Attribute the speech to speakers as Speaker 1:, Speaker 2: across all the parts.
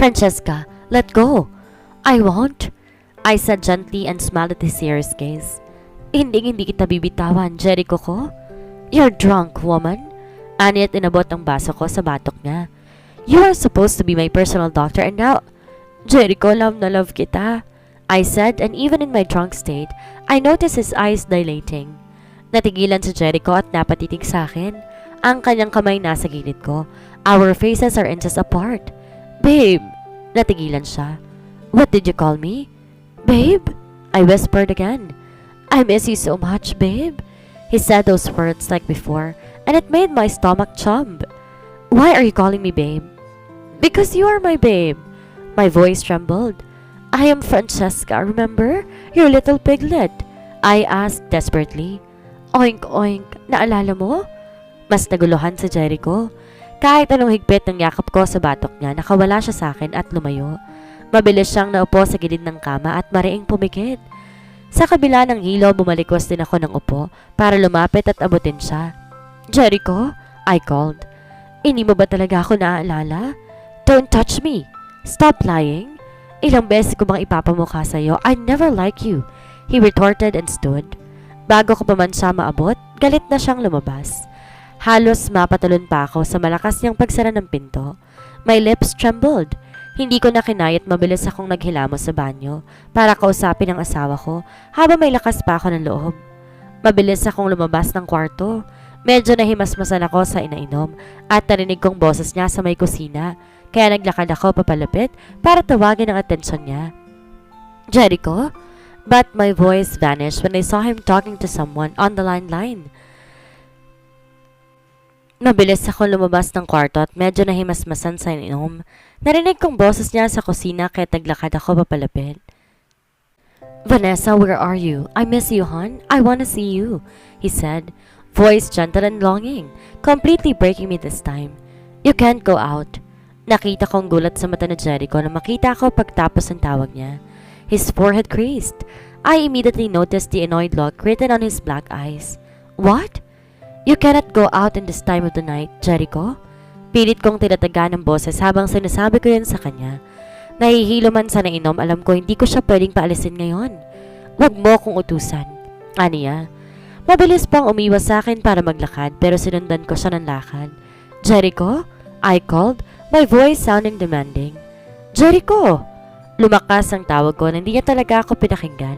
Speaker 1: Francesca, let go. I won't, I said gently and smiled at his serious gaze. Hindi kita bibitawan, Jericho ko. You're drunk, woman. Anit inabot ang baso ko sa batok niya. You are supposed to be my personal doctor and now... Jericho, love na love kita, I said, and even in my drunk state, I noticed his eyes dilating. Natigilan si Jericho at napatitig sa akin. Ang kanyang kamay nasa gilid ko. Our faces are inches apart. Babe! Natigilan siya. What did you call me? Babe? I whispered again. I miss you so much, babe. He said those words like before, and it made my stomach chump. Why are you calling me babe? Because you are my babe. My voice trembled. I am Francesca, remember? Your little piglet. I asked desperately. Oink oink, naalala mo? Mas naguluhan si Jericho. Kahit anong higpit ng yakap ko sa batok niya, nakawala siya sa akin at lumayo. Mabilis siyang naupo sa gilid ng kama at mariing pumikit. Sa kabila ng hilo, bumalikos din ako ng upo para lumapit at abutin siya. Jericho, I called. Hindi mo ba talaga ako naaalala? Don't touch me. Stop lying. Ilang beses ko bang ipapamukha sa'yo, I never like you. He retorted and stood. Bago ko pa man siya maabot, galit na siyang lumabas. Halos mapatalon pa ako sa malakas niyang pagsara ng pinto. My lips trembled. Hindi ko na kinayat, mabilis akong naghilamos sa banyo para kausapin ang asawa ko habang may lakas pa ako ng loob. Mabilis akong lumabas ng kwarto. Medyo nahimasmasan ako sa inainom at narinig kong boses niya sa may kusina, kaya naglakad ako papalapit para tawagin ang atensyon niya. Jericho? But my voice vanished when I saw him talking to someone on the landline. Mabilis ako lumabas ng kwarto at medyo nahimasmasan sa ininom. Narinig kong boses niya sa kusina kaya naglakad ako papalapit. Vanessa, where are you? I miss you, hon. I wanna see you, he said, voice gentle and longing, completely breaking me this time. You can't go out. Nakita kong gulat sa mata ni Jericho na makita ako pagtapos ng tawag niya. His forehead creased. I immediately noticed the annoyed look written on his black eyes. What? You cannot go out in this time of the night, Jericho. Pilit kong tinataga ng boses habang sinasabi ko yun sa kanya. Nahihilo man sa nainom, alam ko hindi ko siya pwedeng paalisin ngayon. Huwag mo kong utusan. Aniya. Mabilis pang umiwas sa akin para maglakad pero sinundan ko siya ng lakad. Jericho? I called, my voice sounding demanding. Jericho! Lumakas ang tawag ko na hindi niya talaga ako pinakinggan.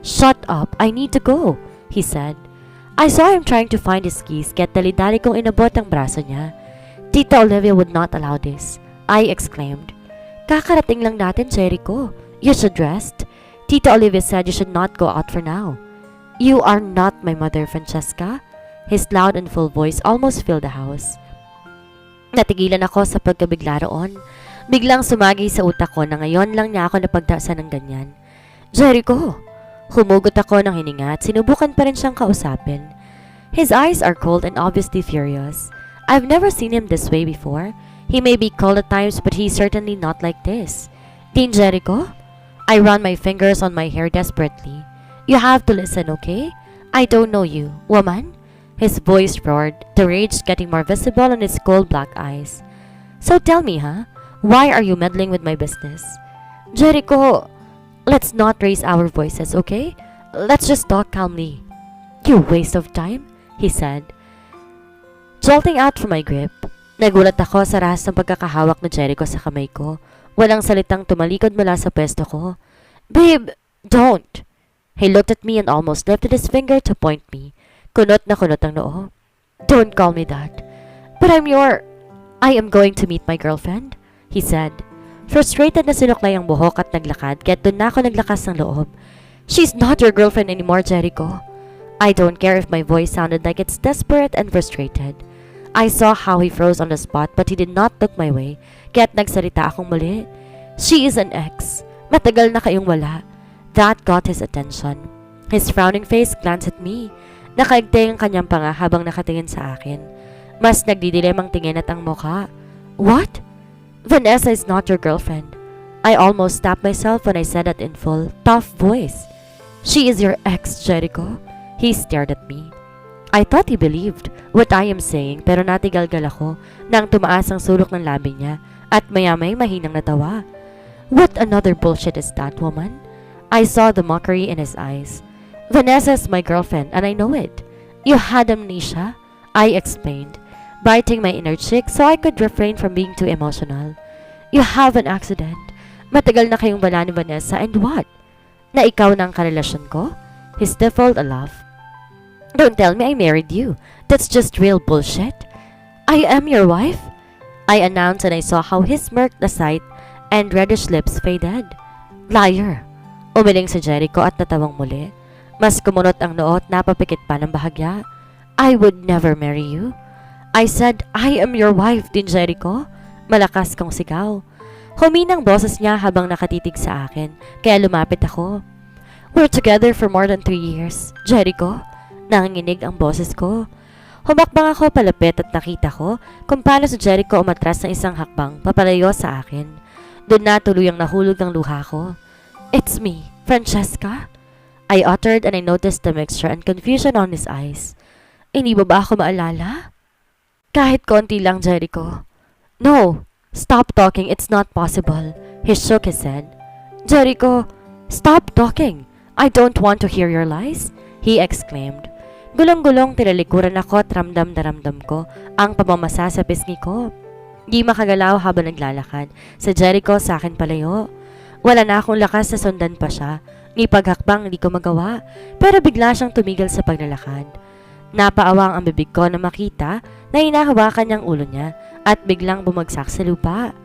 Speaker 1: Shut up, I need to go, he said. I saw him trying to find his keys kaya dali-dali kong inabot ang braso niya. Tita Olivia would not allow this, I exclaimed. Kakarating lang natin, Jericho. You should rest. Tita Olivia said you should not go out for now. You are not my mother, Francesca. His loud and full voice almost filled the house. Natigilan ako sa pagkabigla roon. Biglang sumagi sa utak ko na ngayon lang niya ako napagdaasan ng ganyan. Jericho! Humugot ako ng hininga at sinubukan pa rin siyang kausapin. His eyes are cold and obviously furious. I've never seen him this way before. He may be cold at times but he's certainly not like this. Dean Jericho? I run my fingers on my hair desperately. You have to listen, okay? I don't know you, woman. His voice roared, the rage getting more visible in his cold black eyes. So tell me, why are you meddling with my business? Jericho! Let's not raise our voices, okay? Let's just talk calmly. You waste of time, he said. Jolting out from my grip, nagulat ako sa rahas ng pagkakahawak ni Jericho sa kamay ko. Walang salitang tumalikod mula sa pwesto ko. Babe, don't! He looked at me and almost lifted his finger to point me. Kunot na kunot ang noo. Don't call me that. But I am going to meet my girlfriend, he said. Frustrated na sinuklay ang buhok at naglakad, kaya doon na ako naglakas ng loob. She's not your girlfriend anymore, Jericho. I don't care if my voice sounded like it's desperate and frustrated. I saw how he froze on the spot but he did not look my way, kaya't nagsalita akong muli. She is an ex. Matagal na kayong wala. That got his attention. His frowning face glanced at me. Nakaigting ang kanyang panga habang nakatingin sa akin. Mas nagdidilim ang tingin at ang mukha. What? Vanessa is not your girlfriend. I almost stopped myself when I said that in full, tough voice. She is your ex, Jericho. He stared at me. I thought he believed what I am saying pero natigalgal ako nang tumaas ang sulok ng labi niya at maya-may mahinang natawa. What another bullshit is that, woman? I saw the mockery in his eyes. Vanessa's my girlfriend and I know it. You had amnesia, I explained, biting my inner cheek so I could refrain from being too emotional. You have an accident. Matagal na kayong wala ni Vanessa and what? Na ikaw na ang karelasyon ko? He stifled a laugh. Don't tell me I married you. That's just real bullshit. I am your wife? I announced and I saw how he smirked aside and reddish lips faded. Liar! Umiling si Jericho at natawang muli. Mas kumunot ang noo at napapikit pa ng bahagya. I would never marry you. I said, I am your wife din, Jericho. Malakas kong sigaw. Huminang boses niya habang nakatitig sa akin, kaya lumapit ako. We're together for more than 3 years, Jericho. Nanginginig ang boses ko. Humakbang ako palapit at nakita ko kung paano si Jericho umatras ng isang hakbang papalayo sa akin. Doon na tuluyang nahulog ang luha ko. It's me, Francesca. I uttered and I noticed the mixture and confusion on his eyes. Hindi ba ako maalala? Kahit konti lang, Jericho. No, stop talking, it's not possible. He shook his head. Jericho, stop talking. I don't want to hear your lies, he exclaimed. Gulong-gulong tinalikuran ako at ramdam na ramdam ko ang pamamasa sa pisngi ko. Di makagalaw habang naglalakad. Sa Jericho sa akin palayo. Wala na akong lakas na sundan pa siya. Ni paghakbang hindi ko magawa. Pero bigla siyang tumigil sa paglalakad. Napaawang ang bibig ko na makita na hinahawakan niyang ulo niya at biglang bumagsak sa lupa.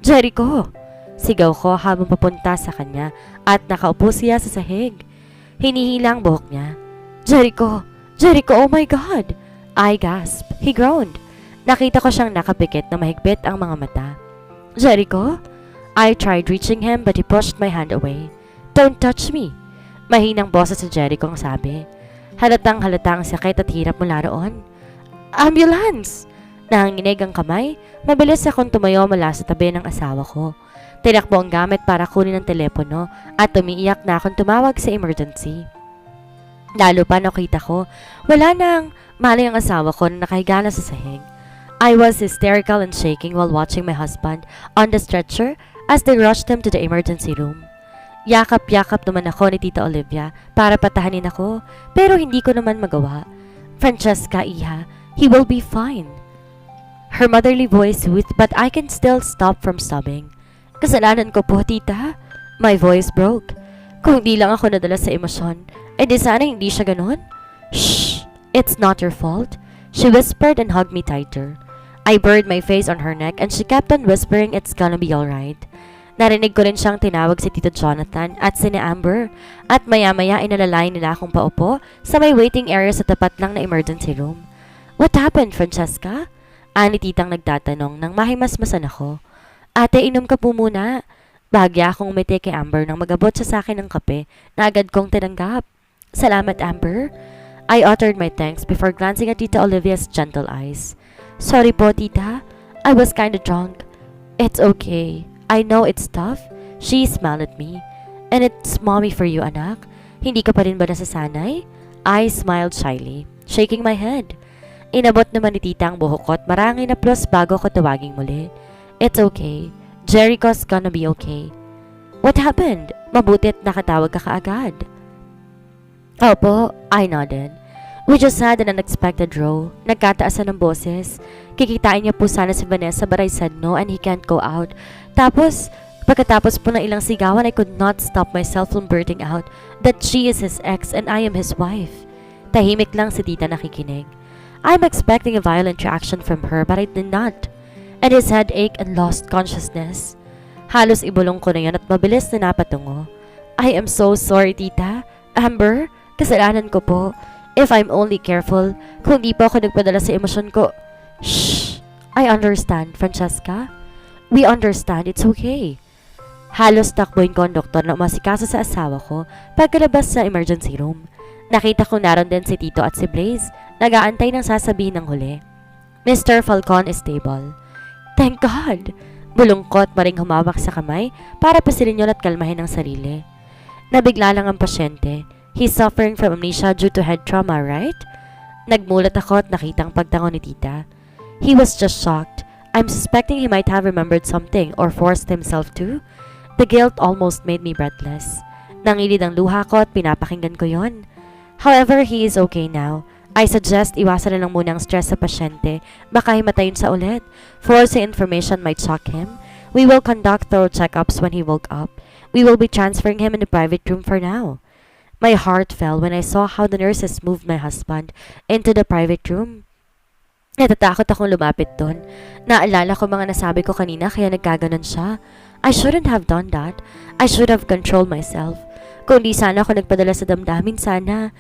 Speaker 1: Jericho! Sigaw ko habang papunta sa kanya at nakaupo siya sa sahig. Hinihila ang buhok niya. Jericho! Jericho, oh my God! I gasped. He groaned. Nakita ko siyang nakapikit na mahigpit ang mga mata. Jericho? I tried reaching him but he pushed my hand away. Don't touch me. Mahinang boses sa Jericho ang sabi. Halatang halata ang sakit at hirap mula roon. Ambulance! Nanginginig ang kamay. Mabilis akong tumayo mula sa tabi ng asawa ko. Tinakbo ang gamit para kunin ang telepono at umiiyak na akong tumawag sa emergency. Lalo pa nakita ko, wala nang mali ang asawa ko na nakahiga na sa sahig. I was hysterical and shaking while watching my husband on the stretcher as they rushed him to the emergency room. Yakap-yakap naman ako ni Tita Olivia para patahanin ako, pero hindi ko naman magawa. Francesca, iha, he will be fine. Her motherly voice soothed but I can still stop from sobbing. Kasalanan ko po, Tita. My voice broke. Kung hindi lang ako nadala sa emosyon, di sana hindi siya ganon. Shh! It's not your fault. She whispered and hugged me tighter. I buried my face on her neck and she kept on whispering it's gonna be alright. Narinig ko rin siyang tinawag si Tito Jonathan at si Amber at maya-maya inalalay nila akong paupo sa may waiting area sa tapat lang na emergency room. What happened, Francesca? Ani titang nagtatanong nang mahimasmasan ako. Ate, inom ka po muna. Bahagya akong umiti kay Amber nang magabot siya sa akin ng kape na agad kong tinanggap. Salamat, Amber. I uttered my thanks before glancing at Tita Olivia's gentle eyes. Sorry po, Tita. I was kinda drunk. It's okay. I know it's tough. She smiled at me. And it's mommy for you, anak. Hindi ka pa rin ba nasasanay? I smiled shyly, shaking my head. Inabot naman ni Tita ang buhok ko at marangin na plus bago ko tawaging muli. It's okay. Jericho's gonna be okay. What happened? Mabutit nakatawag ka kaagad. Opo, I nodded. We just had an unexpected row. Nagkataasan ng boses. Kikitain niya po sana si Vanessa but I said no and he can't go out. Tapos, pagkatapos po ng ilang sigawan, I could not stop myself from blurting out that she is his ex and I am his wife. Tahimik lang si Tita nakikinig. I'm expecting a violent reaction from her but I did not. And his head ached and lost consciousness. Halos ibulong ko na yan at mabilis na napatungo. I am so sorry, Tita. Amber, kasalanan ko po. If I'm only careful, kung di po ako nagpadala sa emosyon ko. Shh! I understand, Francesca. We understand, it's okay. Halos takbuhin ko ang doktor na umasikaso sa asawa ko pagkalabas sa emergency room. Nakita ko naroon din si Tito at si Blaze, nag-aantay ng sasabihin ng huli. Mr. Falcon is stable. Thank God! Bulungkot maring humawak sa kamay para pasilinyon at kalmahin ang sarili. Nabigla lang ang pasyente. He's suffering from amnesia due to head trauma, right? Nagmulat ako at nakitang pagtango ni Tita. He was just shocked. I'm suspecting he might have remembered something or forced himself to. The guilt almost made me breathless. Nangilid ang luha ko at pinapakinggan ko yon. However, he is okay now. I suggest iwasan na lang muna ang stress sa pasyente. Baka himatayin sa ulit. Forcing information might shock him. We will conduct thorough checkups when he woke up. We will be transferring him in the private room for now. My heart fell when I saw how the nurses moved my husband into the private room. Natatakot akong lumapit doon. Naalala ko mga nasabi ko kanina kaya nagkaganon siya. I shouldn't have done that. I should have controlled myself. Kung di sana ako nagpadala sa damdamin, sana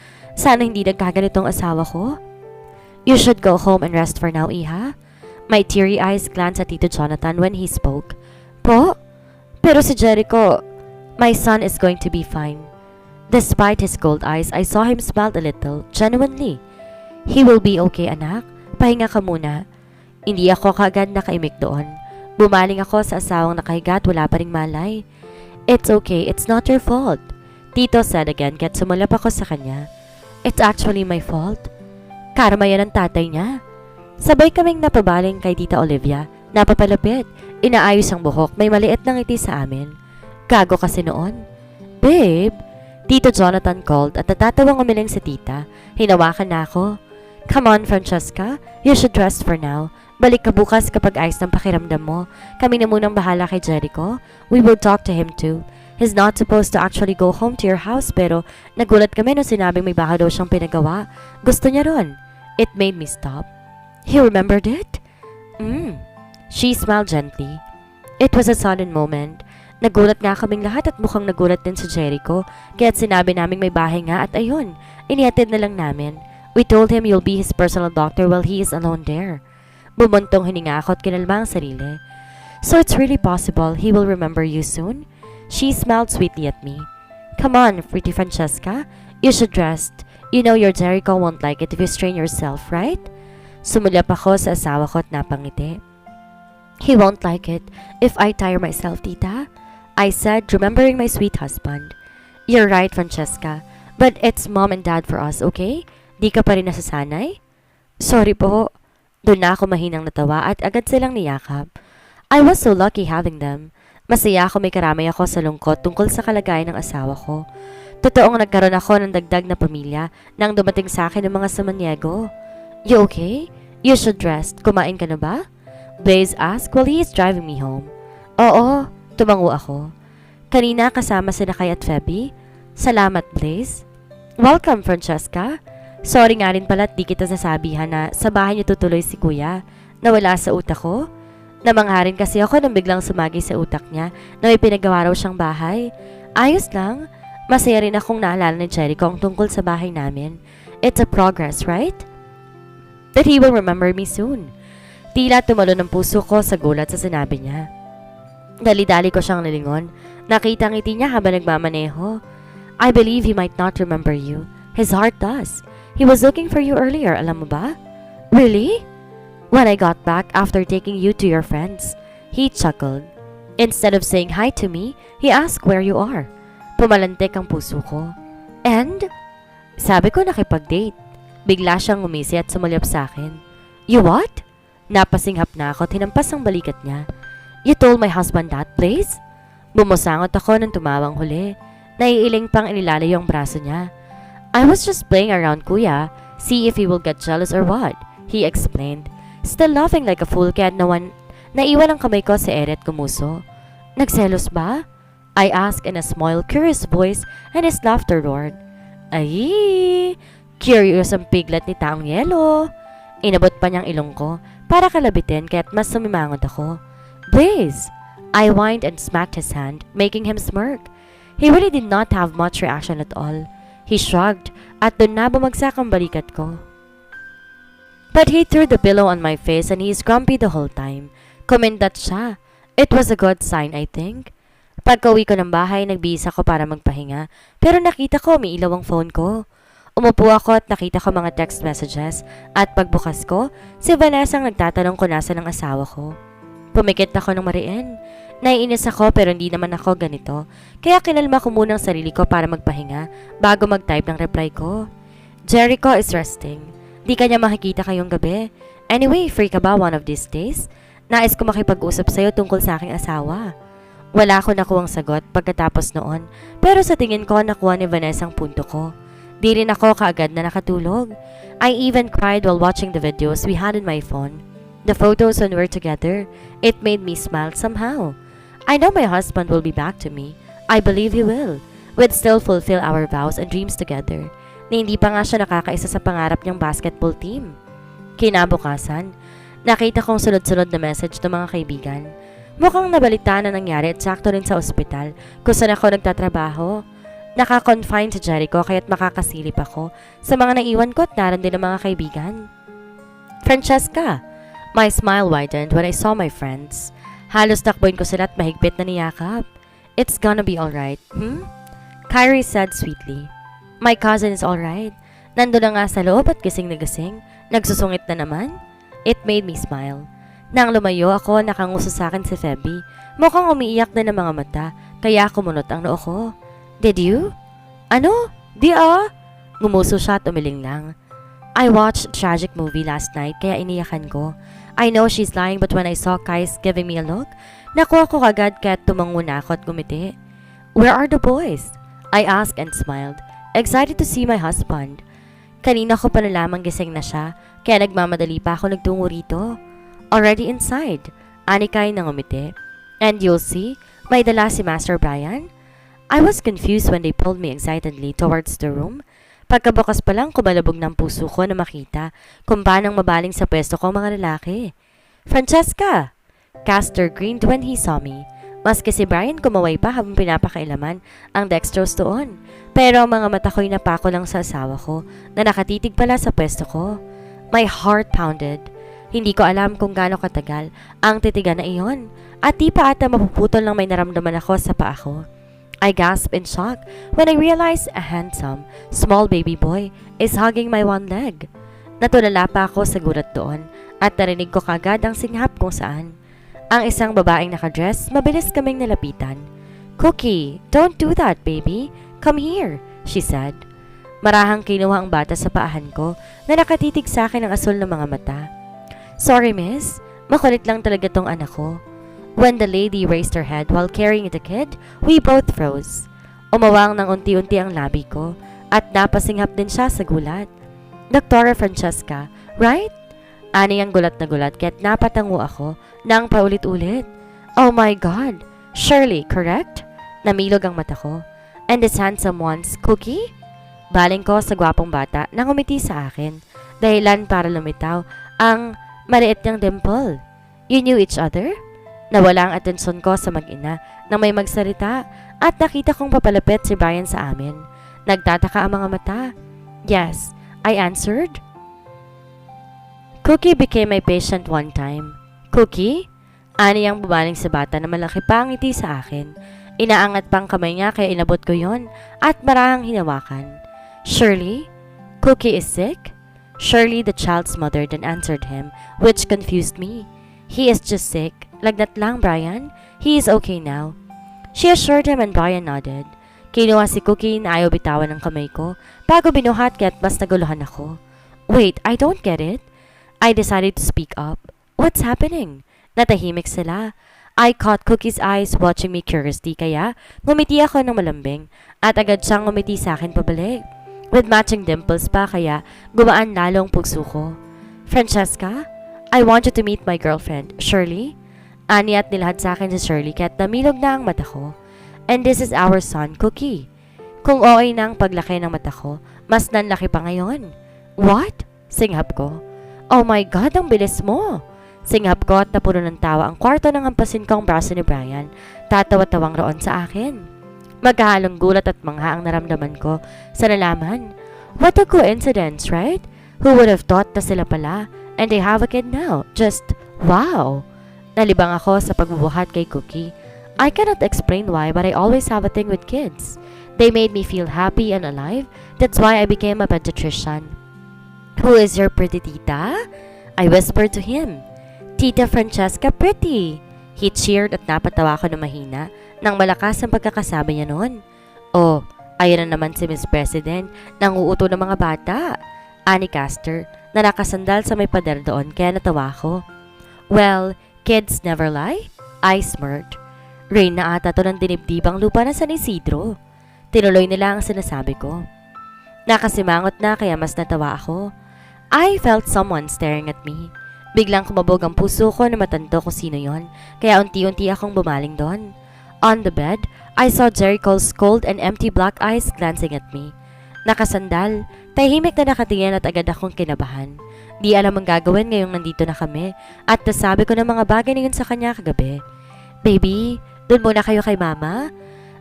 Speaker 1: hindi nagkaganitong asawa ko. You should go home and rest for now, Iha. My teary eyes glanced at Tito Jonathan when he spoke. Po? Pero si Jericho, my son is going to be fine. Despite his cold eyes, I saw him smile a little, genuinely. He will be okay, anak. Pahinga ka muna. Hindi ako kaagad nakaimik doon. Bumaling ako sa asawang nakahiga at wala pa ring malay. It's okay, it's not your fault. Tito said again, kaya't sumulap ako sa kanya. It's actually my fault. Karma yan ang tatay niya. Sabay kaming napabaling kay Tita Olivia. Napapalapit. Inaayos ang buhok. May maliit na ngiti sa amin. Gago kasi noon. Babe, Tito Jonathan called at natatawang umiling si Tita. Hinawakan na ako. Come on, Francesca. You should rest for now. Balik ka bukas kapag ayos ng pakiramdam mo. Kami na munang bahala kay Jericho. We will talk to him too. He's not supposed to actually go home to your house pero nagulat kami nung sinabing may baka daw siyang pinagawa. Gusto niya ron. It made me stop. He remembered it? She smiled gently. It was a sudden moment. Nagulat nga kaming lahat at mukhang nagulat din si Jericho. Kaya't sinabi naming may bahay nga at ayun, inihatid na lang namin. We told him you'll be his personal doctor while he is alone there. Bumuntong hininga ako at kinalma ang sarili. So it's really possible he will remember you soon? She smiled sweetly at me. Come on, pretty Francesca. You should rest. You know your Jericho won't like it if you strain yourself, right? Sumulap ako sa asawa ko at napangiti. He won't like it if I tire myself, tita. I said, remembering my sweet husband. You're right, Francesca. But it's mom and dad for us, okay? Di ka pa rin nasasanay? Sorry po. Doon na ako mahinang natawa at agad silang niyakap. I was so lucky having them. Masaya ako may karamay ako sa lungkot tungkol sa kalagayan ng asawa ko. Totoong nagkaroon ako ng dagdag na pamilya nang dumating sa akin ng mga Samaniego. You okay? You should rest. Kumain ka na ba? Blaze asked while he is driving me home. Oo, tumango ako. Kanina kasama sila Kay at Feby. Salamat, Blaze. Welcome, Francesca. Sorry nga rin pala at di kita sasabihan na sa bahay niyo tutuloy si kuya. Nawala sa utak ko. Namangharin kasi ako nang biglang sumagi sa utak niya na may pinagawa raw siyang bahay. Ayos lang. Masaya rin akong naalala ni Jericho ang tungkol sa bahay namin. It's a progress, right? That he will remember me soon. Tila tumalo ng puso ko sa gulat sa sinabi niya. Dali-dali ko siyang nilingon. Nakita ngiti niya habang nagmamaneho. I believe he might not remember you. His heart does. He was looking for you earlier, alam mo ba? Really? When I got back after taking you to your friends, he chuckled. Instead of saying hi to me, he asked where you are. Pumalantik ang puso ko. And? Sabi ko nakipag-date. Bigla siyang umisi at sumulap sa akin. You what? Napasinghap na ako at hinampas ang balikat niya. You told my husband that, please? Bumusangot ako nang tumawang huli. Naiiling pang inilalayo ang braso niya. I was just playing around, kuya. See if he will get jealous or what, he explained. Still laughing like a fool kaya naiwan ang kamay ko sa ere at kumuso. Nagselos ba? I asked in a small, curious voice and his laughter roared. Ay! Curious ang piglet ni Taong Yelo. Inabot pa niyang ilong ko para kalabitin kaya't mas sumimangot ako. Blaze! I whined and smacked his hand, making him smirk. He really did not have much reaction at all. He shrugged at doon na bumagsak ang balikat ko. But he threw the pillow on my face and he's grumpy the whole time. Kumindat siya. It was a good sign, I think. Pagka-uwi ko ng bahay, nagbihis ako para magpahinga. Pero nakita ko, may ilaw ang phone ko. Umupo ako at nakita ko mga text messages. At pagbukas ko, si Vanessa ang nagtatanong kung nasa ng asawa ko. Pumikit ako ng mariin. Naiinis ako pero hindi naman ako ganito. Kaya kinalma ko muna ang sarili ko para magpahinga bago mag-type ng reply ko. Jericho is resting. Di kanya makikita kayong gabi. Anyway, free ka ba one of these days? Nais ko makipag-usap sa'yo tungkol sa aking asawa. Wala ako nakuhang sagot pagkatapos noon, pero sa tingin ko nakuha ni Vanessa ang punto ko. Di rin ako kaagad na nakatulog. I even cried while watching the videos we had in my phone. The photos when we're together, it made me smile somehow. I know my husband will be back to me. I believe he will. We'd still fulfill our vows and dreams together. Na hindi pa nga siya nakakaisa sa pangarap niyang basketball team. Kinabukasan, nakita kong sunod-sunod na message ng mga kaibigan. Mukhang nabalita na nangyari at sakto rin sa ospital kung saan ako nagtatrabaho. Naka-confine sa Jericho kaya't makakasilip ako sa mga naiwan ko at naroon din ang mga kaibigan. Francesca! My smile widened when I saw my friends. Halos takbuin ko sila at mahigpit na niyakap. It's gonna be alright, Kyrie said sweetly. My cousin is alright. Nandun na nga sa loob at gising na gising. Nagsusungit na naman. It made me smile. Nang lumayo ako, nakanguso sa akin si Feby. Mukhang umiiyak na ng mga mata, kaya kumunot ang noo ko. Did you? Ano? Di ah? Ngumuso siya at umiling lang. I watched a tragic movie last night kaya iniyakan ko. I know she's lying but when I saw Kais giving me a look, nakuha ko kagad kaya tumango na ako at gumiti. Where are the boys? I asked and smiled, excited to see my husband. Kanina ko pa nalamang gising na siya, kaya nagmamadali pa ako nagtungo rito. Already inside, Anikay nang umiti. And you'll see, may dala si Master Brian. I was confused when they pulled me excitedly towards the room. Pagkabukas pa lang kumalabog ng puso ko na makita kung paanong mabaling sa pwesto ko mga lalaki. Francesca! Castor grinned when he saw me. Maski si Brian kumaway pa habang pinapakailaman ang dextrose doon. Pero ang mga mata ko'y napako lang sa asawa ko na nakatitig pala sa pwesto ko. My heart pounded. Hindi ko alam kung gaano katagal ang titigan na iyon at di pa ata mapuputol lang may naramdaman ako sa paa ko. I gasped in shock when I realized a handsome, small baby boy is hugging my one leg. Natulala pa ako sa gulat doon at narinig ko kagad ang singhap kung saan. Ang isang babaeng nakadress, mabilis kaming nalapitan. Cookie, don't do that, baby. Come here, she said. Marahang kinuha ang bata sa paahan ko na nakatitig sa akin ng asul ng mga mata. Sorry, miss. Makulit lang talaga tong anak ko. When the lady raised her head while carrying the kid, we both froze. Umawang ng unti-unti ang labi ko at napasinghap din siya sa gulat. Dr. Francesca, right? Ani ang gulat na gulat kaya't napatango ako nang paulit-ulit. Oh my God! Shirley, correct? Namilog ang mata ko. And this handsome one's Cookie? Baling ko sa gwapong bata nang umiti sa akin. Dahilan para lumitaw ang maliit niyang dimple. You knew each other? Nawala ang atensyon ko sa mag-ina nang may magsalita at nakita kong papalapit si Brian sa amin. Nagtataka ang mga mata. Yes, I answered. Cookie became my patient one time. Cookie? Ani ang bumaling sa bata na malaki pa ang ngiti sa akin. Inaangat pang kamay niya kaya inabot ko yon at marahang hinawakan. Shirley? Cookie is sick? Shirley, the child's mother, then answered him, which confused me. He is just sick. Lagnat lang, Brian. He is okay now. She assured him and Brian nodded. Kinuha si Cookie na ayaw bitawan ng kamay ko bago binuhat kaya't mas naguluhan ako. Wait, I don't get it. I decided to speak up. What's happening? Natahimik sila. I caught Cookie's eyes watching me curiously kaya ngumiti ako ng malambing at agad siyang ngumiti sa akin pabalik. With matching dimples pa kaya gumaan lalong puso ko. Francesca, I want you to meet my girlfriend, Shirley. Ani at nilahad sa akin si Shirley kaya't namilog na ang mata ko. And this is our son, Cookie. Kung okay na ang paglaki ng mata ko, mas nanlaki pa ngayon. What? Singhap ko. Oh my God, ang bilis mo! Singhap ko at napuno ng tawa ang kwarto ng hampasin kong braso ni Brian. Tatawa-tawang roon sa akin. Maghahalong gulat at mangha ang naramdaman ko sa nalaman. What a coincidence, right? Who would have thought na sila pala? And they have a kid now. Just, wow! Nalibang ako sa pagbubuhat kay Cookie. I cannot explain why but I always have a thing with kids. They made me feel happy and alive. That's why I became a pediatrician. Who is your pretty tita? I whispered to him. Tita Francesca pretty. He cheered at napatawa ko ng mahina nang malakas ang pagkakasabi niya noon. Oh, ayun na naman si Miss President nang uuto ng mga bata. Ani Castor na nakasandal sa may pader doon kaya natawa ko. Well, Kids never lie? I smirked. Rain na ata to ng dinibdibang lupa na San Isidro. Tinuloy nila ang sinasabi ko. Nakasimangot na kaya mas natawa ako. I felt someone staring at me. Biglang kumabog ang puso ko na matanto kung sino yon, kaya unti-unti akong bumaling doon. On the bed, I saw Jericho's cold and empty black eyes glancing at me. Nakasandal, tahimik na nakatingin at agad akong kinabahan. Di alam ang gagawin ngayong nandito na kami at nasabi ko ng mga bagay na yun sa kanya kagabi. Baby, dun muna kayo kay mama?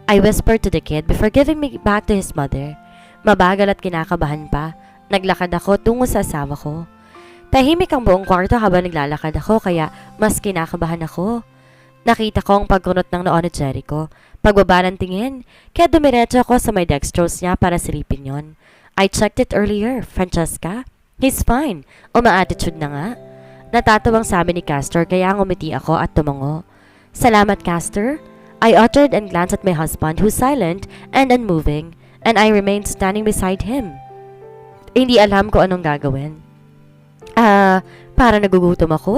Speaker 1: I whispered to the kid before giving me back to his mother. Mabagal at kinakabahan pa, naglakad ako tungo sa asawa ko. Tahimik ang buong kwarto habang naglalakad ako kaya mas kinakabahan ako. Nakita ko ang pagkunot ng noo ni Jericho. Pagbaba ng tingin, kaya dumiretso ako sa may dextrose niya para silipin yon. I checked it earlier, Francesca. He's fine. Uma-attitude na nga. Natatawang sabi ni Castor kaya ngumiti ako at tumango. Salamat, Castor. I uttered and glanced at my husband who's silent and unmoving, and I remained standing beside him. Hindi alam ko anong gagawin. Para nagugutom ako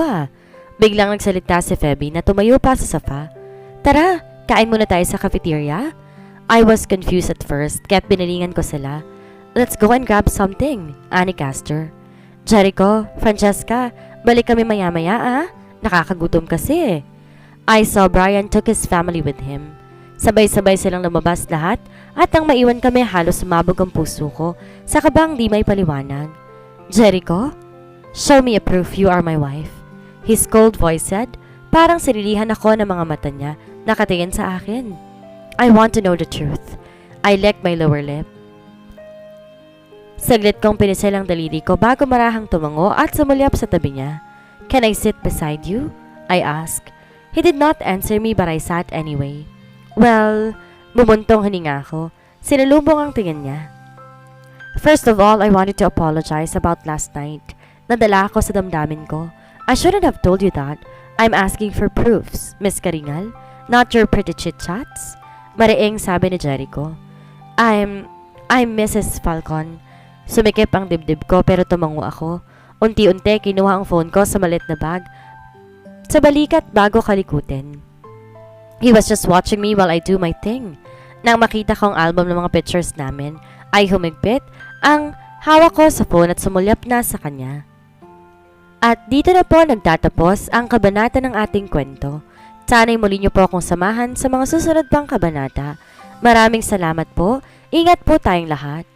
Speaker 1: Biglang nagsalita si Feby na tumayo pa sa sofa. Tara, kain muna tayo sa cafeteria. I was confused at first, kaya't binilingan ko sila. Let's go and grab something, ani Castor. Jericho, Francesca, balik kami maya-maya Nakakagutom kasi. I saw Brian took his family with him. Sabay-sabay silang lumabas lahat at nang maiwan kami halos sumabog ang puso ko sa kabang di may paliwanag. Jericho, show me a proof you are my wife. His cold voice said, parang sinilihan ako ng mga mata niya, nakatingin sa akin. I want to know the truth. I licked my lower lip. Saglit kong pinisil ang daliri ko bago marahang tumango at sumulyap sa tabi niya. Can I sit beside you? I asked. He did not answer me but I sat anyway. Well, bumuntong hininga ako. Sinalubong ang tingin niya. First of all, I wanted to apologize about last night. Nadala ako sa damdamin ko. I shouldn't have told you that. I'm asking for proofs, Miss Karingal, not your pretty chit-chats. Mariing sabi ni Jericho. I'm Mrs. Falcon. Sumikip ang dibdib ko pero tumango ako. Unti-unti kinuha ang phone ko sa maliit na bag sa balikat bago kalikutin. He was just watching me while I do my thing. Nang makita ko ang album ng mga pictures namin, ay humigpit ang hawak ko sa phone at sumulyap na sa kanya. At dito na po nagtatapos ang kabanata ng ating kwento. Sana'y muli niyo po akong samahan sa mga susunod pang kabanata. Maraming salamat po. Ingat po tayong lahat.